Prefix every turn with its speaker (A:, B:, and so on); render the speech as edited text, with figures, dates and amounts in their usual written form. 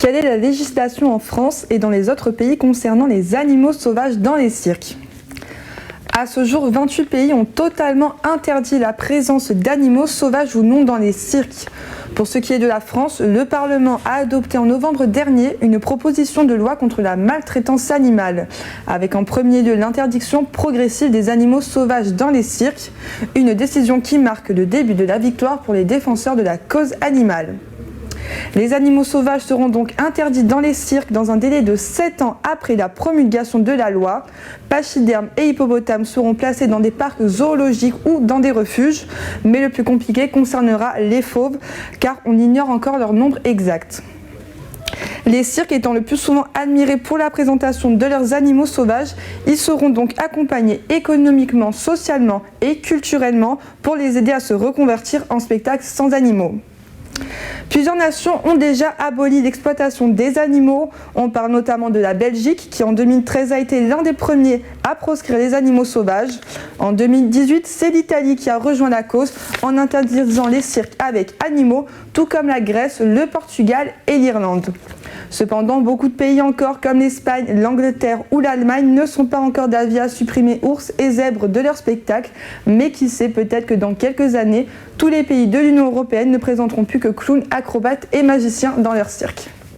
A: Quelle est la législation en France et dans les autres pays concernant les animaux sauvages dans les cirques ? À ce jour, 28 pays ont totalement interdit la présence d'animaux sauvages ou non dans les cirques. Pour ce qui est de la France, le Parlement a adopté en novembre dernier une proposition de loi contre la maltraitance animale, avec en premier lieu l'interdiction progressive des animaux sauvages dans les cirques, une décision qui marque le début de la victoire pour les défenseurs de la cause animale. Les animaux sauvages seront donc interdits dans les cirques dans un délai de 7 ans après la promulgation de la loi. Pachydermes et hippopotames seront placés dans des parcs zoologiques ou dans des refuges, mais le plus compliqué concernera les fauves, car on ignore encore leur nombre exact. Les cirques étant le plus souvent admirés pour la présentation de leurs animaux sauvages, ils seront donc accompagnés économiquement, socialement et culturellement pour les aider à se reconvertir en spectacle sans animaux. Plusieurs nations ont déjà aboli l'exploitation des animaux. On parle notamment de la Belgique qui en 2013 a été l'un des premiers à proscrire les animaux sauvages. En 2018, c'est l'Italie qui a rejoint la cause en interdisant les cirques avec animaux, tout comme la Grèce, le Portugal et l'Irlande. Cependant, beaucoup de pays encore comme l'Espagne, l'Angleterre ou l'Allemagne ne sont pas encore d'avis à supprimer ours et zèbres de leur spectacle, mais qui sait, peut-être que dans quelques années, tous les pays de l'Union européenne ne présenteront plus que clowns, acrobates et magiciens dans leur cirque.